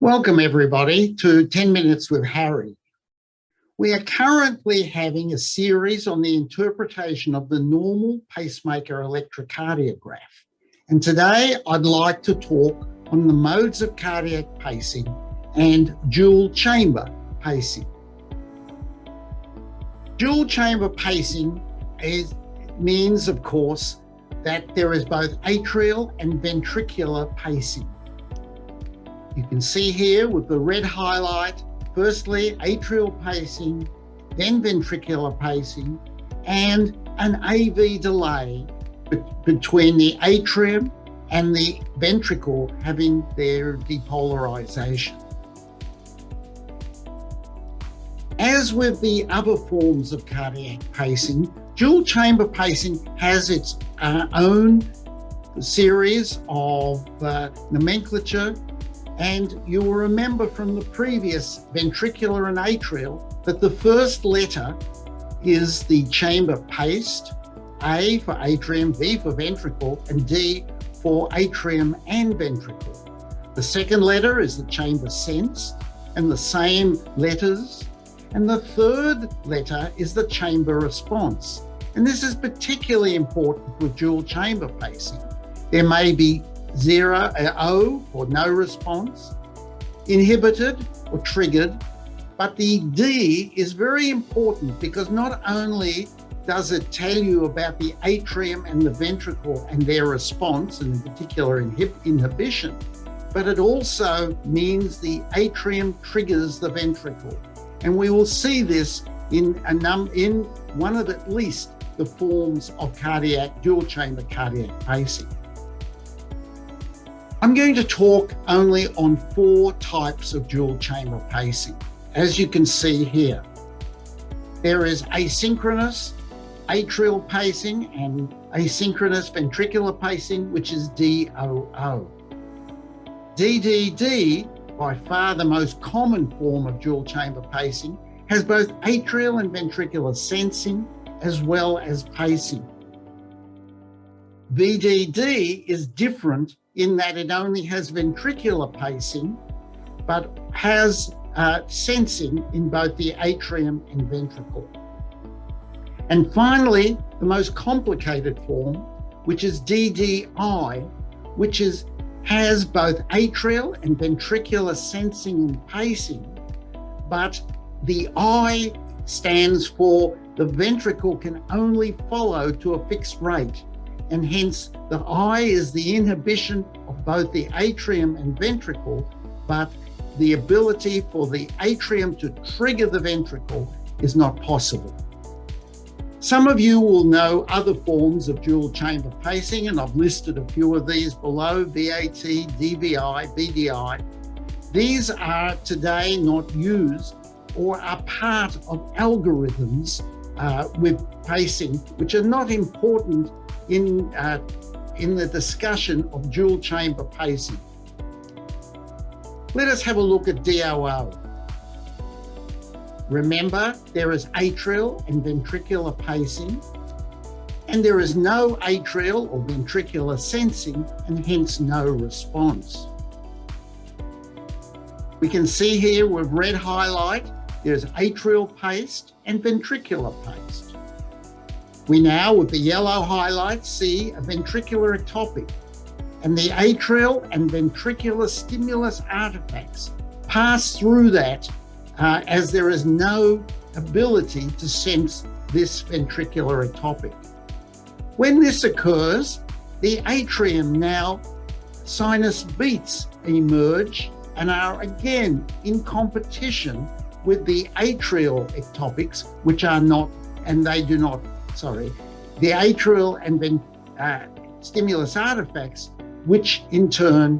Welcome everybody to 10 Minutes with Harry. We are currently having a series on the interpretation of the normal pacemaker electrocardiograph. And today I'd like to talk on the modes of cardiac pacing and dual chamber pacing. Dual chamber pacing means, of course, that there is both atrial and ventricular pacing. You can see here with the red highlight, firstly atrial pacing, then ventricular pacing, and an AV delay between the atrium and the ventricle having their depolarization. As with the other forms of cardiac pacing, dual chamber pacing has its own series of nomenclature. And you will remember from the previous ventricular and atrial that the first letter is the chamber paced, A for atrium, V for ventricle, and D for atrium and ventricle. The second letter is the chamber sensed, and the same letters. And the third letter is the chamber response. And this is particularly important with dual chamber pacing. There may be O or no response, inhibited or triggered, but the D is very important because not only does it tell you about the atrium and the ventricle and their response, and in particular inhibition, but it also means the atrium triggers the ventricle. And we will see this in one of at least the forms of dual chamber cardiac pacing. I'm going to talk only on 4 types of dual chamber pacing. As you can see here, there is asynchronous atrial pacing and asynchronous ventricular pacing, which is DOO. DDD, by far the most common form of dual chamber pacing, has both atrial and ventricular sensing as well as pacing. VDD is different in that it only has ventricular pacing, but has sensing in both the atrium and ventricle. And finally, the most complicated form, which is DDI, which has both atrial and ventricular sensing and pacing, but the I stands for the ventricle can only follow to a fixed rate. And hence the I is the inhibition of both the atrium and ventricle, but the ability for the atrium to trigger the ventricle is not possible. Some of you will know other forms of dual chamber pacing, and I've listed a few of these below: BAT, DBI, BDI. These are today not used or are part of algorithms with pacing, which are not important in the discussion of dual chamber pacing. Let us have a look at DOO. Remember, there is atrial and ventricular pacing, and there is no atrial or ventricular sensing, and hence no response. We can see here with red highlight, there's atrial paced and ventricular paced. We now, with the yellow highlight, see a ventricular ectopic, and the atrial and ventricular stimulus artifacts pass through that as there is no ability to sense this ventricular ectopic. When this occurs, the atrium now sinus beats emerge and are again in competition with the atrial ectopics, which are not, and they do not, the atrial and stimulus artifacts, which in turn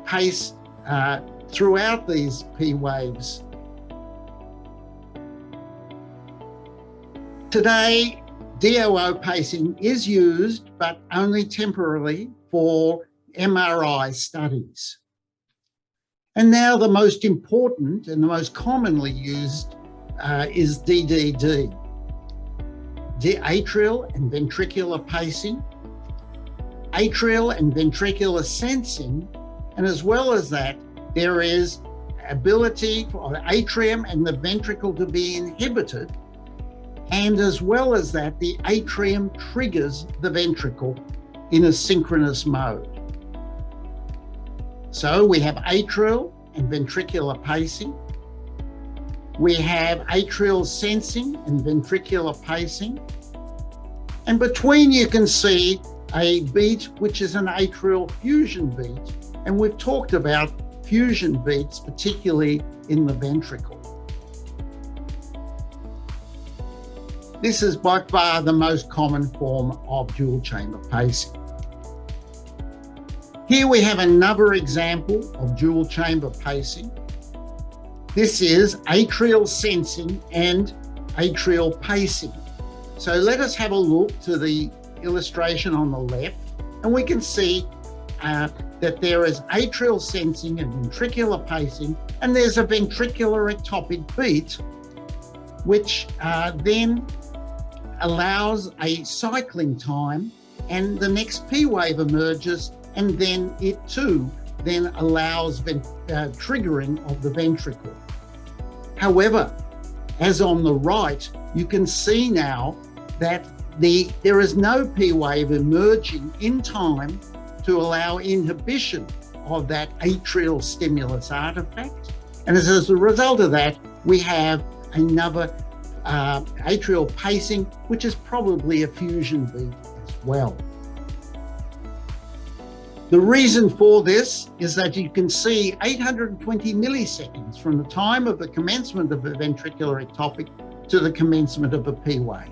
pace throughout these P waves. Today, DOO pacing is used, but only temporarily, for MRI studies. And now the most important and the most commonly used is DDD. The atrial and ventricular pacing, atrial and ventricular sensing, and as well as that, there is ability for the atrium and the ventricle to be inhibited. And as well as that, the atrium triggers the ventricle in a synchronous mode. So we have atrial and ventricular pacing. We have atrial sensing and ventricular pacing. And between you can see a beat, which is an atrial fusion beat. And we've talked about fusion beats, particularly in the ventricle. This is by far the most common form of dual chamber pacing. Here we have another example of dual chamber pacing. This is atrial sensing and atrial pacing. So let us have a look to the illustration on the left, and we can see that there is atrial sensing and ventricular pacing, and there's a ventricular ectopic beat, which then allows a cycling time, and the next P wave emerges, and then it too then allows triggering of the ventricle. However, as on the right, you can see now that there is no P wave emerging in time to allow inhibition of that atrial stimulus artifact. And as a result of that, we have another atrial pacing, which is probably a fusion beat as well. The reason for this is that you can see 820 milliseconds from the time of the commencement of a ventricular ectopic to the commencement of a P wave.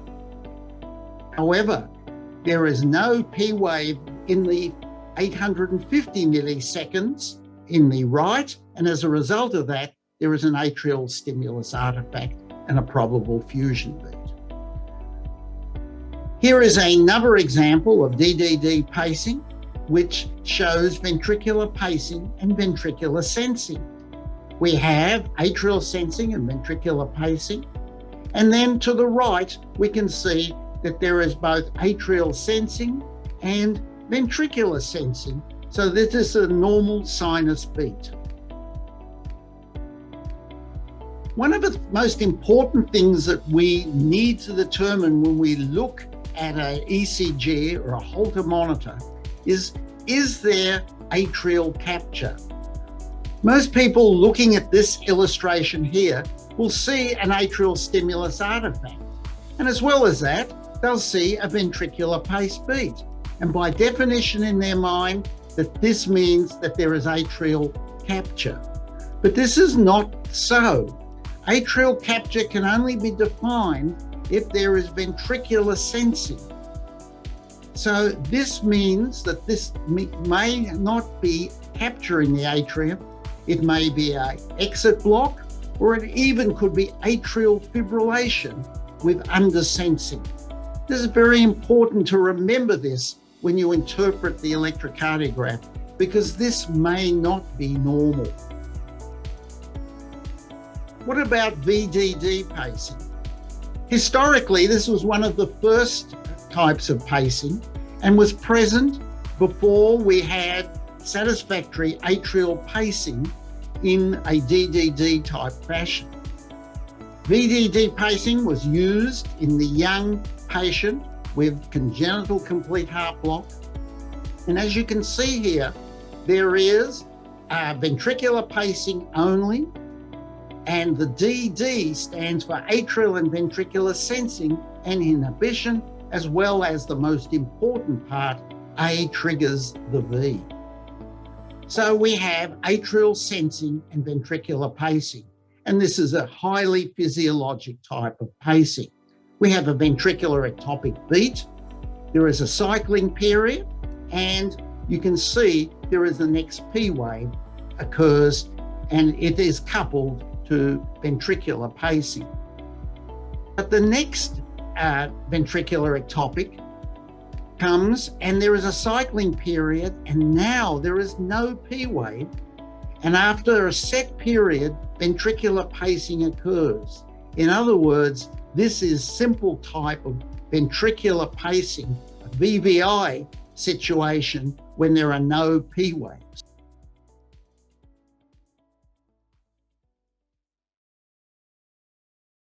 However, there is no P wave in the 850 milliseconds in the right, and as a result of that, there is an atrial stimulus artifact and a probable fusion beat. Here is another example of DDD pacing, which shows ventricular pacing and ventricular sensing. We have atrial sensing and ventricular pacing, and then to the right, we can see that there is both atrial sensing and ventricular sensing. So this is a normal sinus beat. One of the most important things that we need to determine when we look at an ECG or a Holter monitor is there atrial capture? Most people looking at this illustration here will see an atrial stimulus artifact. And as well as that, they'll see a ventricular pace beat. And by definition in their mind, that this means that there is atrial capture. But this is not so. Atrial capture can only be defined if there is ventricular sensing. So this means that this may not be capturing the atrium. It may be an exit block, or it even could be atrial fibrillation with undersensing. This is very important to remember this when you interpret the electrocardiograph, because this may not be normal. What about VDD pacing? Historically, this was one of the first types of pacing and was present before we had satisfactory atrial pacing in a DDD type fashion. VDD pacing was used in the young patient with congenital complete heart block. And as you can see here, there is ventricular pacing only, and the DD stands for atrial and ventricular sensing and inhibition, as well as the most important part, A triggers the V. So we have atrial sensing and ventricular pacing, and this is a highly physiologic type of pacing. We have a ventricular ectopic beat, there is a cycling period, and you can see there is the next P wave occurs, and it is coupled to ventricular pacing. But the next ventricular ectopic comes, and there is a cycling period, and now there is no P wave, and after a set period, ventricular pacing occurs. In other words, this is simple type of ventricular pacing, a VVI situation, when there are no P waves.